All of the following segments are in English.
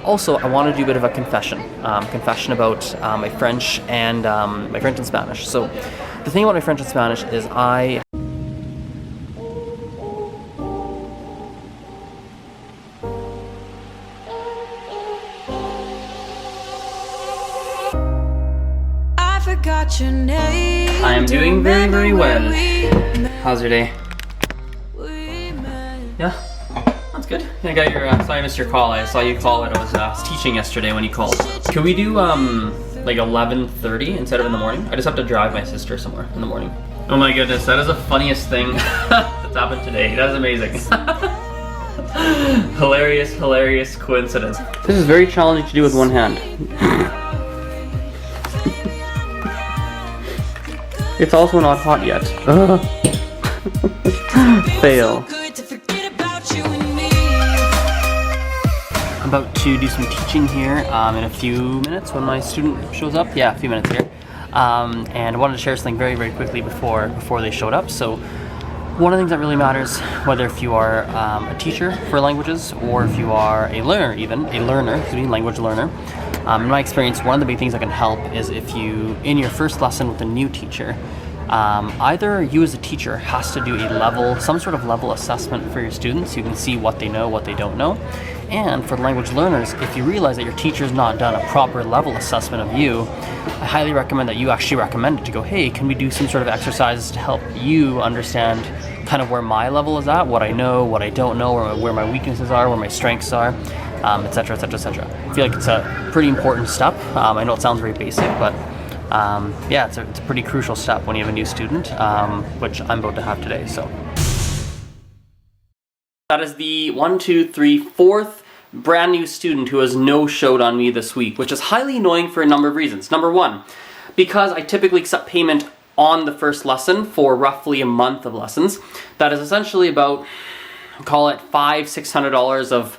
Also, I want to do a bit of a confession about my French and my French and Spanish. So the thing about my French and Spanish is I forgot your name. I am doing very, very well. How's your day? Yeah? That's good. I got your, sorry I missed your call. I saw you call it. I was teaching yesterday when you called. Can we do, like 11:30 instead of in the morning? I just have to drive my sister somewhere in the morning. Oh my goodness, that is the funniest thing that's happened today. That is amazing. Hilarious, hilarious coincidence. This is very challenging to do with one hand. It's also not hot yet. Fail. I'm about to do some teaching here in a few minutes when my student shows up. Yeah, a few minutes here. And I wanted to share something very, very quickly before they showed up. So one of the things that really matters, whether if you are a teacher for languages or if you are a learner, language learner, in my experience, one of the big things that can help is if you, in your first lesson with a new teacher, either you as a teacher has to do some sort of level assessment for your students so you can see what they know, what they don't know. And for language learners, if you realize that your teacher's not done a proper level assessment of you, I highly recommend that you actually recommend it to go, hey, can we do some sort of exercises to help you understand kind of where my level is at, what I know, what I don't know, where my weaknesses are, where my strengths are, etc., etc., etc. I feel like it's a pretty important step. I know it sounds very basic, but yeah, it's a pretty crucial step when you have a new student, which I'm about to have today. So that is the 4th brand new student who has no-showed on me this week, which is highly annoying for a number of reasons. Number one, because I typically accept payment on the first lesson for roughly a month of lessons. That is essentially about, call it $500-600 of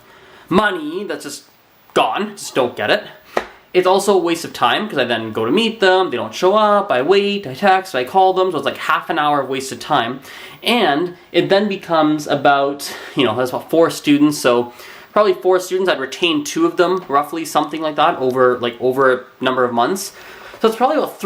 money that's just gone, just don't get it. It's also a waste of time because I then go to meet them, they don't show up, I wait, I text, I call them, so it's like half an hour of wasted time. And it then becomes about, there's about 4 students, so probably 4 students, I'd retain 2 of them, roughly, something like that, over a number of months. So it's probably about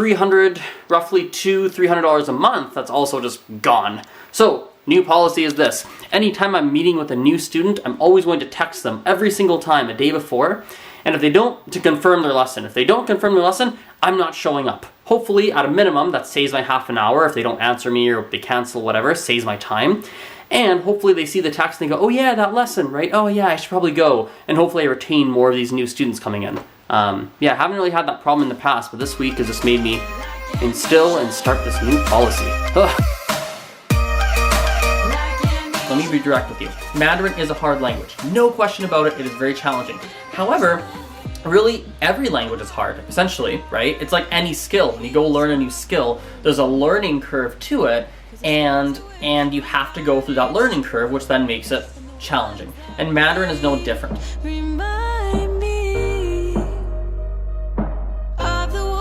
roughly $200-300 a month that's also just gone. So new policy is this: anytime I'm meeting with a new student, I'm always going to text them every single time a day before, and if they don't, to confirm their lesson. If they don't confirm their lesson, I'm not showing up. Hopefully, at a minimum, that saves my half an hour. If they don't answer me or if they cancel, whatever, saves my time. And hopefully they see the text and they go, oh yeah, that lesson, right? Oh yeah, I should probably go. And hopefully I retain more of these new students coming in. Yeah, I haven't really had that problem in the past, but this week has just made me instill and start this new policy. Ugh. Let me be direct with you. Mandarin is a hard language. No question about it, it is very challenging. However, really every language is hard, essentially, right? It's like any skill. When you go learn a new skill, there's a learning curve to it, and you have to go through that learning curve, which then makes it challenging. And Mandarin is no different.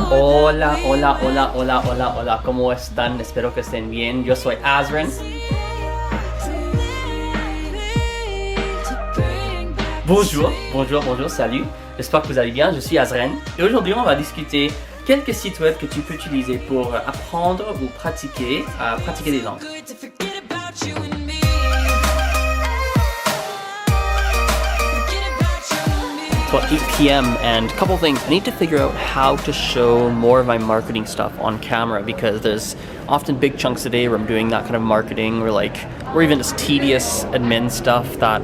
Hola, hola, hola, hola, hola, hola, ¿cómo están? Espero que estén bien. Yo soy Azren. Bonjour, bonjour, bonjour, salut. J'espère que vous allez bien, je suis Azren. Et aujourd'hui, on va discuter quelques sites web que tu peux utiliser pour apprendre ou pratiquer des langues. It's about 8 p.m. and a couple things. I need to figure out how to show more of my marketing stuff on camera, because there's often big chunks a day where I'm doing that kind of marketing or even just tedious admin stuff that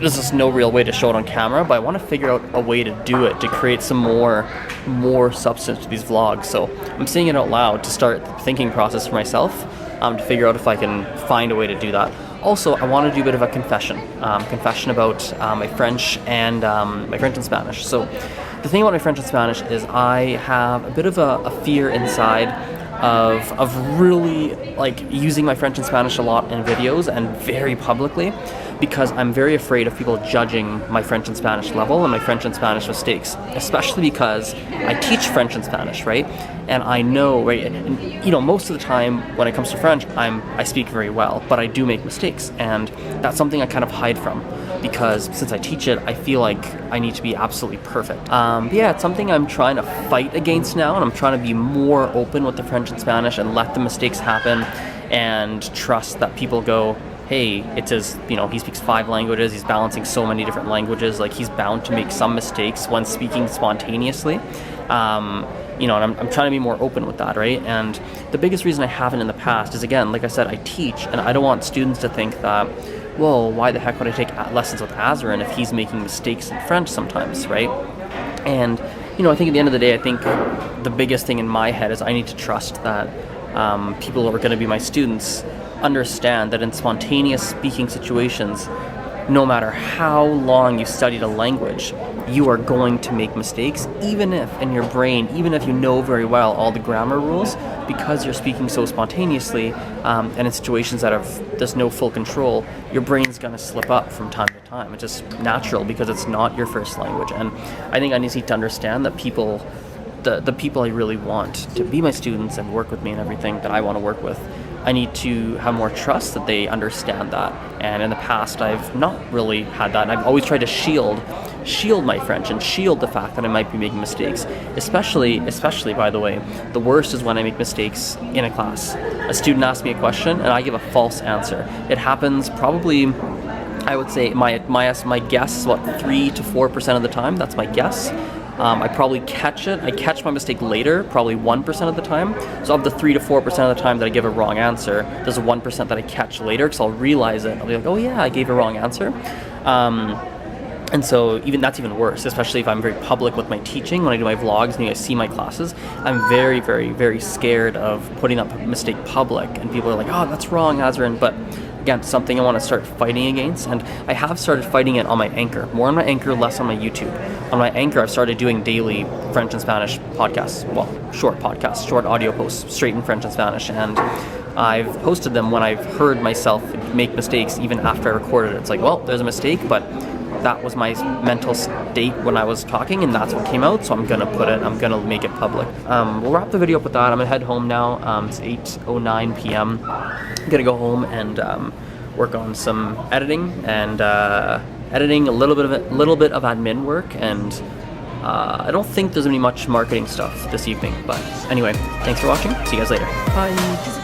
there's just no real way to show it on camera, but I want to figure out a way to do it, to create some more substance to these vlogs. So I'm saying it out loud to start the thinking process for myself, to figure out if I can find a way to do that. Also, I want to do a bit of a confession about my French and my French and Spanish. So the thing about my French and Spanish is I have a bit of a fear inside of really using my French and Spanish a lot in videos and very publicly, because I'm very afraid of people judging my French and Spanish level and my French and Spanish mistakes, especially because I teach French and Spanish, right? And I know, right, and most of the time when it comes to French, I speak very well, but I do make mistakes, and that's something I kind of hide from. because since I teach it, I feel like I need to be absolutely perfect. But yeah, it's something I'm trying to fight against now, and I'm trying to be more open with the French and Spanish and let the mistakes happen and trust that people go, hey, it's his, you know, he speaks 5 languages, he's balancing so many different languages, like he's bound to make some mistakes when speaking spontaneously. You know, and I'm trying to be more open with that, right? And the biggest reason I haven't in the past is, again, like I said, I teach, and I don't want students to think that, well, why the heck would I take lessons with AZREN if he's making mistakes in French sometimes, right? And, you know, I think at the end of the day, I think the biggest thing in my head is I need to trust that people who are going to be my students understand that in spontaneous speaking situations, no matter how long you've studied a language, you are going to make mistakes, even if in your brain, even if you know very well all the grammar rules, because you're speaking so spontaneously, and in situations that there's no full control, your brain's going to slip up from time to time. It's just natural because it's not your first language. And I think I need to understand that people, the people I really want to be my students and work with me and everything that I want to work with, I need to have more trust that they understand that. And in the past, I've not really had that. And I've always tried to shield my French and shield the fact that I might be making mistakes. Especially, by the way, the worst is when I make mistakes in a class. A student asks me a question and I give a false answer. It happens probably, I would say, my guess is what, 3 to 4% of the time. That's my guess. I probably catch it. I catch my mistake later, probably 1% of the time. So of the 3 to 4% of the time that I give a wrong answer, there's a 1% that I catch later because I'll realize it. I'll be like, oh yeah, I gave a wrong answer. And so that's even worse, especially if I'm very public with my teaching. When I do my vlogs and you guys see my classes, I'm very, very, very scared of putting up a mistake public. And people are like, oh, that's wrong, AZREN. But again, something I want to start fighting against. And I have started fighting it on my Anchor. More on my Anchor, less on my YouTube. On my Anchor, I've started doing daily French and Spanish podcasts. Well, short podcasts, short audio posts, straight in French and Spanish. And I've posted them when I've heard myself make mistakes, even after I recorded it. It's like, well, there's a mistake, but that was my mental state when I was talking, and that's what came out, so I'm gonna make it public. We'll wrap the video up with that. I'm gonna head home now. It's 8:09 p.m. I'm gonna go home and work on some editing and editing, a little bit of admin work, and I don't think there's gonna be much marketing stuff this evening. But anyway, thanks for watching. See you guys later. Bye.